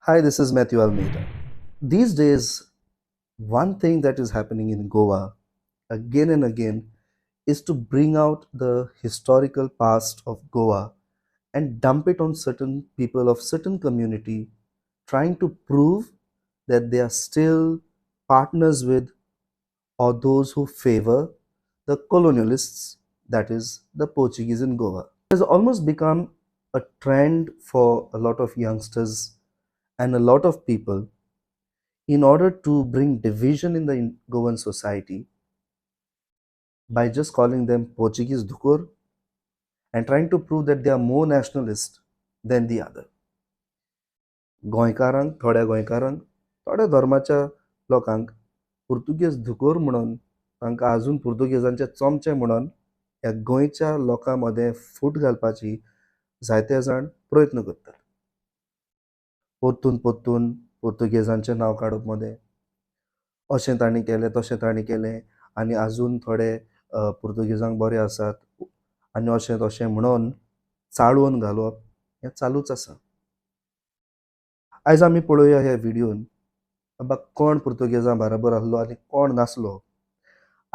Hi, this is Matthew Almeida. These days, one thing that is happening in Goa again and again is to bring out the historical past of Goa and dump it on certain people of certain community, trying to prove that they are still partners with or those who favor the colonialists, that is, the Portuguese in Goa. It has almost become a trend for a lot of youngsters and a lot of people in order to bring division in the Goan society by just calling them Portuguese Dhukur and trying to prove that they are more nationalist than the other. गोंयकारांक थोड्या धर्माच्या लोकांक Portuguese धुकोर म्हणून तांकां आजून पुर्तुगेजांचे चोमचे म्हणून ह्या गोंयच्या लोकां मदें फूट घालपाची जायते जाण प्रयत्न करतात. पोत्तून पुर्तुगेजांचें नांव काडप मदें अशें तांणी केलें तशें तांणी केलें आनी आजून थोडे पुर्तुगेजांक बरे आसात आनी अशें तशें म्हणून चाळवून घालप हें चालूच आसा. आयज आमी पळोवया ह्या व्हिडिओन बाबा कोण पुर्तुगेजां बरोबर आसलो आनी कोण नासलो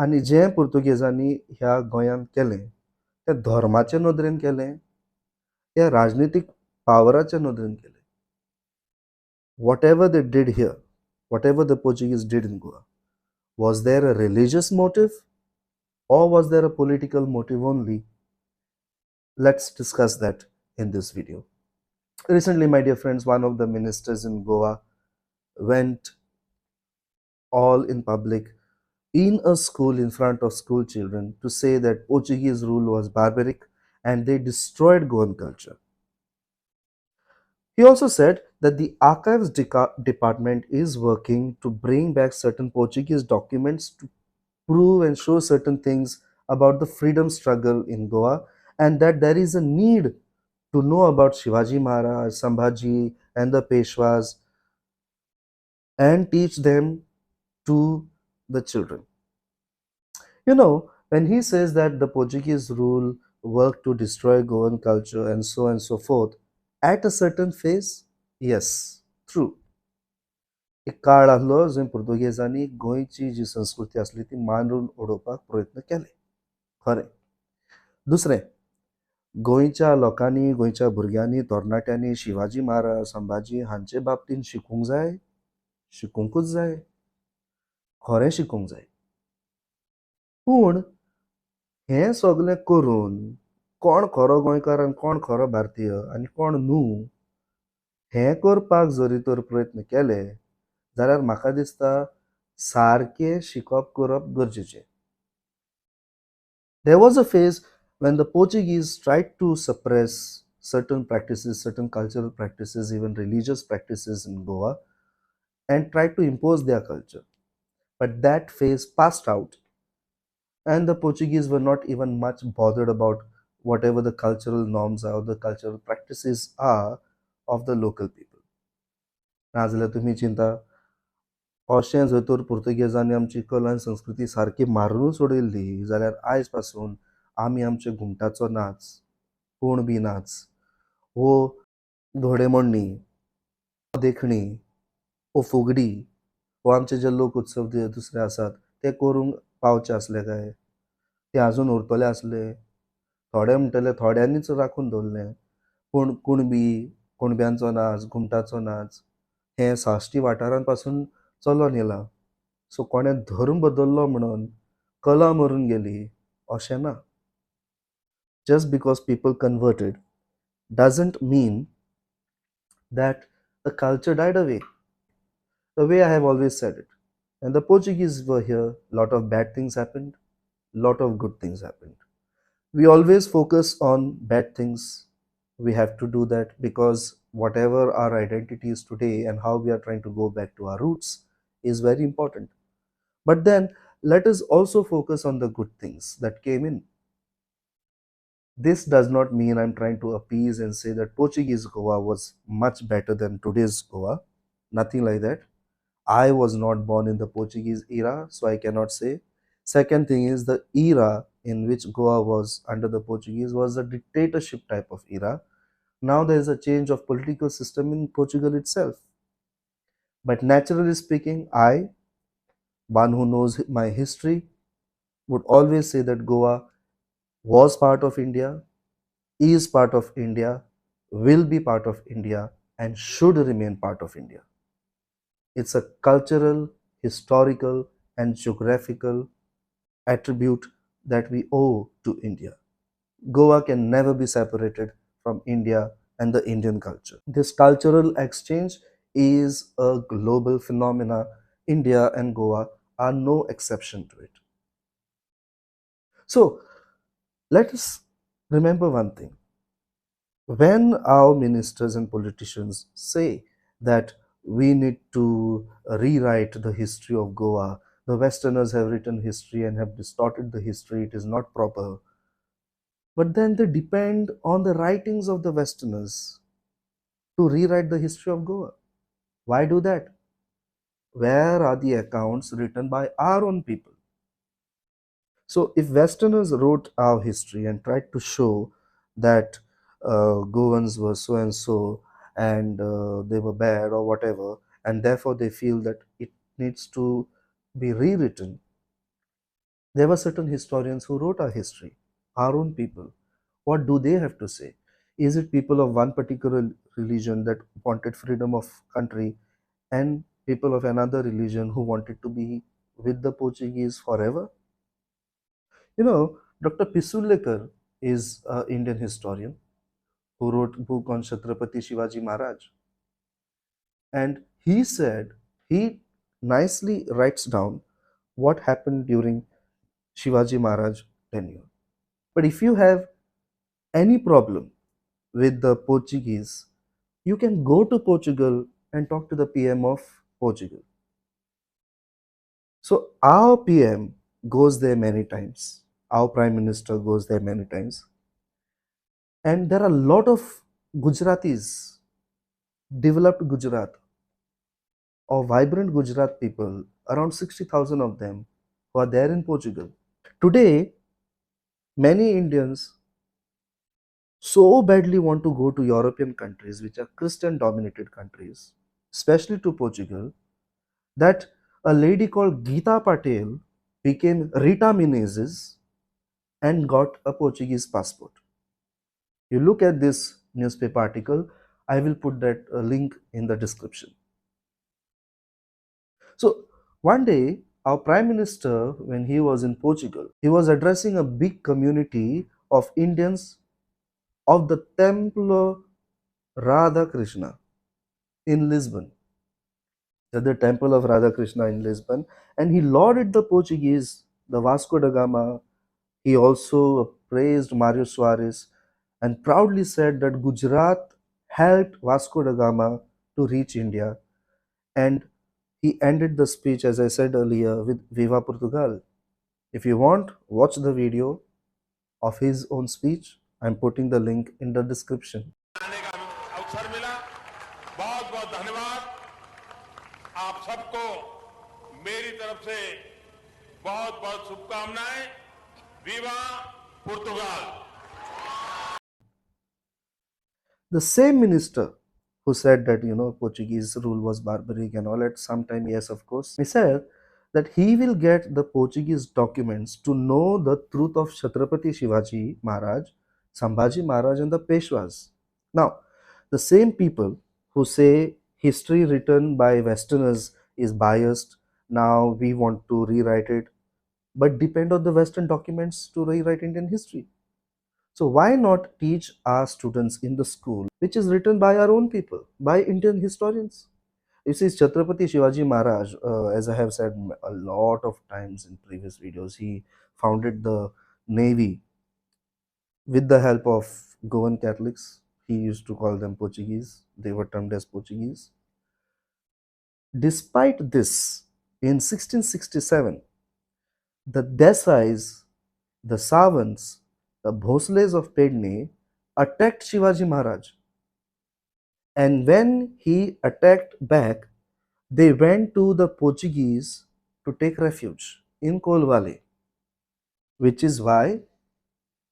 आनी जें पुर्तुगेजांनी ह्या गोंयांत केलें तें धर्माचे नदरेन केलें या राजनितीक पावराच्या नदरेन केलें. Whatever they did here, whatever the Portuguese did in Goa, was there a religious motive or was there a political motive only? Let's discuss that in this video. Recently, my dear friends, one of the ministers in Goa went all in public in a school in front of school children to say that Portuguese rule was barbaric and they destroyed Goan culture. He also said that the archives department is working to bring back certain Portuguese documents to prove and show certain things about the freedom struggle in Goa, and that there is a need to know about Shivaji Maharaj, Sambhaji, and the Peshwas and teach them to the children. You know, when he says that the Portuguese rule worked to destroy Goan culture and so forth, at a certain phase, yes, true. एक काळ आसलो जंय पुर्तुगेजांनी गोंयची जी संस्कृती आसली ती मारून उडोवपाक प्रयत्न केले. खरें. दुसरें, गोंयच्या लोकांनी गोंयच्या भुरग्यांनी तरणाट्यांनी शिवाजी महाराज संभाजी हांचे बाबतींत शिकूंक जाय, शिकूंकूच जाय, खरें शिकूंक जाय. पूण हें सगळें करून कोण खरो गोंयकार आनी कोण खरो भारतीय आनी कोण न्हू हें करपाक जरी तर प्रयत्न केले जाल्यार म्हाका दिसता सारकें शिकप करप गरजेचें. There was a phase when the Portuguese tried to suppress certain practices, certain cultural practices, even religious practices in Goa, and tried to impose their culture. But that phase passed out, and the Portuguese were not even much bothered about whatever the cultural norms are, the cultural practices are of the local people. नाजाल्यार तुमी चिंता अशें जर तर पुर्तुगेजांनी आमची कला आनी संस्कृती सारकी मारूनच उडयल्ली जाल्यार आयज पासून आमी आमचे घुमटाचो नाच, कुणबी नाच, वो घोडेमोडणी, देखणी, वो फुगडी, वो आमचे जे लोक उत्सव दुसरे आसात ते करूंक पावचे आसले काय, ते आजून उरतले आसले. थोडे म्हणटले थोड्यांनीच राखून दवरले. पूण कुणब्यांचो नाच, घुमटाचो नाच हें साश्टी वाठारां पासून चलोन येयलां. सो कोणें धर्म बदल्लो म्हणून कला मरून गेली अशें ना. Just because people converted doesn't mean that the culture died away. The way I have always said it. When the Portuguese were here, a lot of bad things happened, a lot of good things happened. We always focus on bad things. We have to do that because whatever our identity is today and how we are trying to go back to our roots is very important. But then let us also focus on the good things that came in. This does not mean I'm trying to appease and say that Portuguese Goa was much better than today's Goa. Nothing like that. I was not born in the Portuguese era, so I cannot say. Second thing is the era in which Goa was under the Portuguese was a dictatorship type of era. Now there is a change of political system in Portugal itself. But naturally speaking, I, one who knows my history, would always say that Goa was part of India, is part of India, will be part of India, and should remain part of India. It's a cultural, historical, and geographical attribute that we owe to India. Goa can never be separated from India and the Indian culture. This cultural exchange is a global phenomena. India and Goa are no exception to it. So let us remember one thing. When our ministers and politicians say that we need to rewrite the history of Goa, the Westerners have written history and have distorted the history, it is not proper. But then they depend on the writings of the Westerners to rewrite the history of Goa. Why do that? Where are the accounts written by our own people? So, if Westerners wrote our history and tried to show that Goans were so and so and they were bad or whatever, and therefore they feel that it needs to be rewritten, there were certain historians who wrote our history, our own people. What do they have to say? Is it people of one particular religion that wanted freedom of country and people of another religion who wanted to be with the Portuguese forever? You know, Dr. Pisulekar is an Indian historian who wrote a book on Chhatrapati Shivaji Maharaj. And he said, he nicely writes down what happened during Shivaji Maharaj tenure. But if you have any problem with the Portuguese, you can go to Portugal and talk to the PM of Portugal. So our PM goes there many times. Our Prime Minister goes there many times. And there are a lot of Gujaratis, developed Gujarat, or vibrant Gujarat people, around 60,000 of them, who are there in Portugal. Today, many Indians so badly want to go to European countries, which are Christian dominated countries, especially to Portugal, that a lady called Geeta Patel became Rita Menezes and got a Portuguese passport. You look at this newspaper article, I will put that link in the description. So one day, our Prime Minister, when he was in Portugal, he was addressing a big community of Indians of the Temple Radha Krishna in Lisbon, the Temple of Radha Krishna in Lisbon, and he lauded the Portuguese, the Vasco da Gama. He also praised Mario Soares and proudly said that Gujarat helped Vasco da Gama to reach India. And he ended the speech, as I said earlier, with Viva Portugal. If you want, watch the video of his own speech. I'm putting the link in the description. आने का अवसर मिला। बहुत बहुत धन्यवाद आप सबको मेरी तरफ से बहुत बहुत शुभकामनाएं। Viva Portugal. The same minister who said that Portuguese rule was barbaric and all, at some time, yes, of course, he said that he will get the Portuguese documents to know the truth of Chhatrapati Shivaji Maharaj, Sambhaji Maharaj, and the Peshwas. Now, the same people who say history written by Westerners is biased, now we want to rewrite it, but depend on the Western documents to rewrite Indian history. So why not teach our students in the school, which is written by our own people, by Indian historians? You see, Chhatrapati Shivaji Maharaj, as I have said a lot of times in previous videos, he founded the navy with the help of Goan Catholics. He used to call them Portuguese. They were termed as Portuguese. Despite this, in 1667, the Desais, the Savants, the Bhosles of Pedne attacked Shivaji Maharaj. And when he attacked back, they went to the Portuguese to take refuge in Kolwale, which is why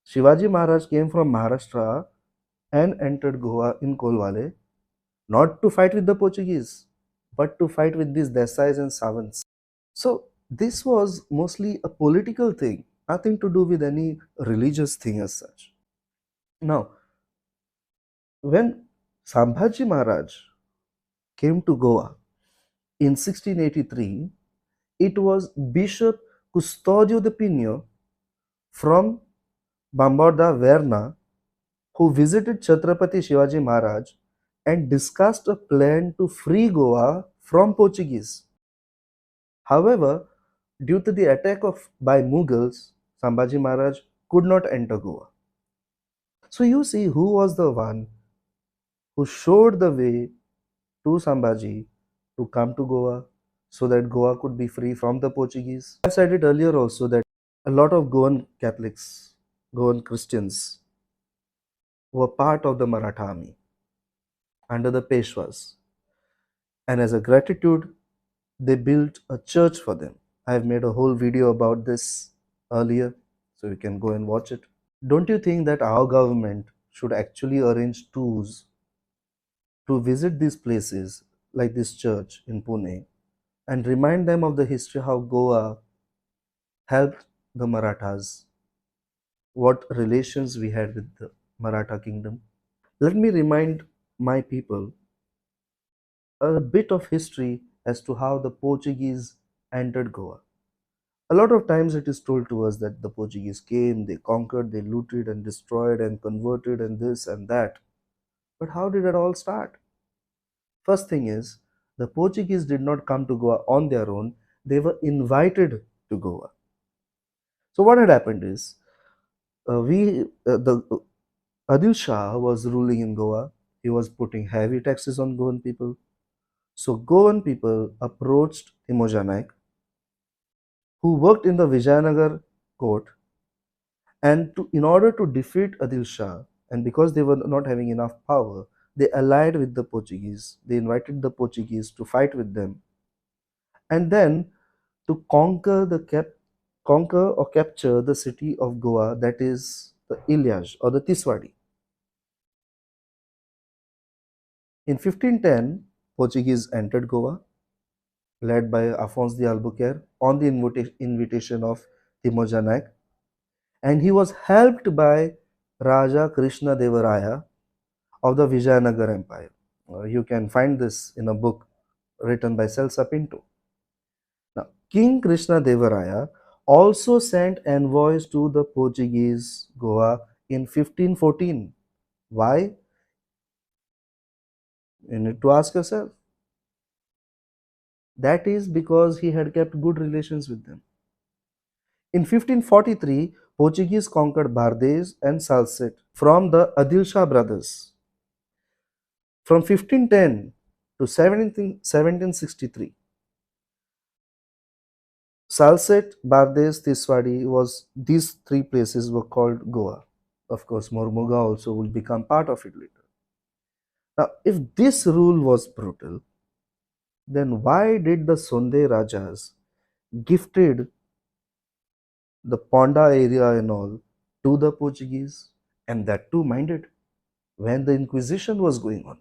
Shivaji Maharaj came from Maharashtra and entered Goa in Kolwale, not to fight with the Portuguese, but to fight with these Desais and Savants. So this was mostly a political thing, nothing to do with any religious thing as such. Now, when Sambhaji Maharaj came to Goa in 1683, it was Bishop Custodio de Pino from Bambarda Verna who visited Chhatrapati Shivaji Maharaj and discussed a plan to free Goa from Portuguese. However, due to the attack by Mughals, Sambhaji Maharaj could not enter Goa. So you see who was the one who showed the way to Sambhaji to come to Goa so that Goa could be free from the Portuguese. I said it earlier also that a lot of Goan Catholics, Goan Christians were part of the Maratha army under the Peshwas. And as a gratitude, they built a church for them. I have made a whole video about this earlier, so you can go and watch it. Don't you think that our government should actually arrange tours to visit these places like this church in Pune and remind them of the history how Goa helped the Marathas, what relations we had with the Maratha kingdom? Let me remind my people a bit of history as to how the Portuguese entered Goa. A lot of times it is told to us that the Portuguese came, they conquered, they looted and destroyed and converted and this and that. But how did it all start? First thing is, the Portuguese did not come to Goa on their own, they were invited to Goa. So what had happened is, the Adil Shah was ruling in Goa. He was putting heavy taxes on Goan people. So Goan people approached Timoja Naik, who worked in the Vijayanagar court, and in order to defeat Adil Shah, and because they were not having enough power, they allied with the Portuguese. They invited the Portuguese to fight with them, and then to conquer or capture the city of Goa, that is the Ilyas or the Tiswadi. In 1510, Portuguese entered Goa, led by Afonso de Albuquerque on the invitation of Timoja Naik, and he was helped by Raja Krishna Devaraya of the Vijayanagar Empire. You can find this in a book written by Celsa Pinto. Now, King Krishna Devaraya also sent envoys to the Portuguese Goa in 1514. Why? You need to ask yourself. That is because he had kept good relations with them. In 1543, Portuguese conquered Bardez and Salsette from the Adil Shah brothers. From 1510 to 1763, Salsette, Bardez, Tiswadi was these three places were called Goa. Of course, Mormuga also will become part of it later. Now, if this rule was brutal, then why did the Sonde Rajas gifted the Ponda area and all to the Portuguese, and that too minded when the Inquisition was going on?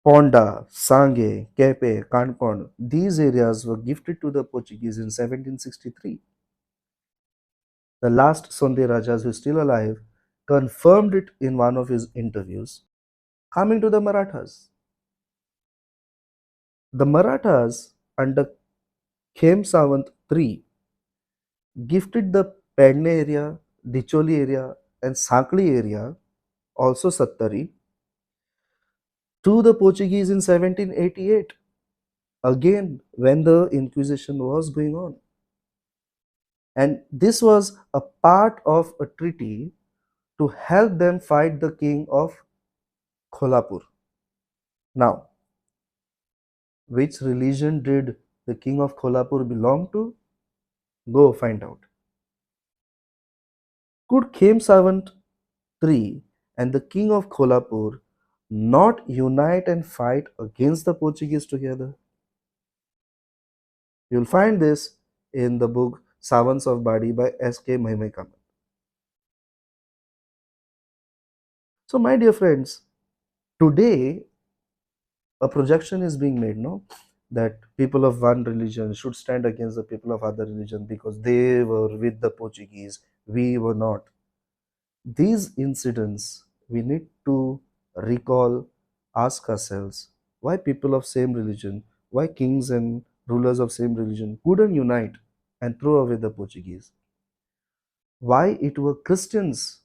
Ponda, Sange, Kepe, Kanpon, these areas were gifted to the Portuguese in 1763. The last Sonde Rajas who is still alive confirmed it in one of his interviews. Coming to the Marathas. The Marathas under Khem Sawant III gifted the Pedne area, Dicholi area and Sakli area, also Sattari, to the Portuguese in 1788, again when the Inquisition was going on. And this was a part of a treaty to help them fight the king of Kolhapur. Now, which religion did the king of Kolhapur belong to? Go find out. Could Khem Sawant III and the king of Kolhapur not unite and fight against the Portuguese together? You'll find this in the book Savants of Badi by S.K. Mahimai. So, my dear friends, today A projection is being made, no, that people of one religion should stand against the people of other religion because they were with the Portuguese, we were not. These incidents we need to recall, ask ourselves why people of same religion, why kings and rulers of same religion couldn't unite and throw away the Portuguese, why it were Christians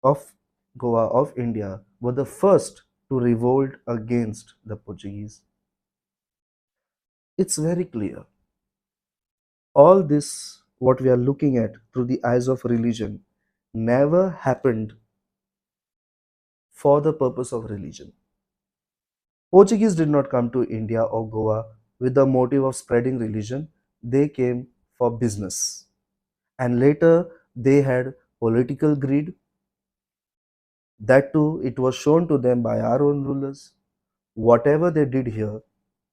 of Goa, of India, were the first to revolt against the Portuguese. It's very clear. All this, what we are looking at through the eyes of religion, never happened for the purpose of religion. Portuguese did not come to India or Goa with the motive of spreading religion. They came for business. And later they had political greed. That too, it was shown to them by our own rulers. Whatever they did here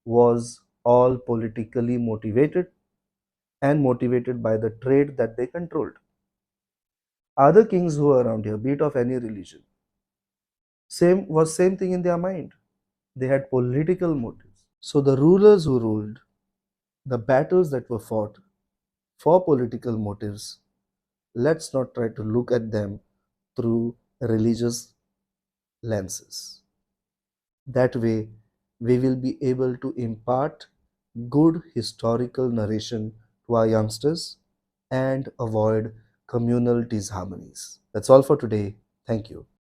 was all politically motivated and motivated by the trade that they controlled. Other kings who were around here, be it of any religion, same thing in their mind. They had political motives. So the rulers who ruled, the battles that were fought for political motives, let's not try to look at them through religious lenses. That way, we will be able to impart good historical narration to our youngsters and avoid communal disharmonies. That's all for today. Thank you.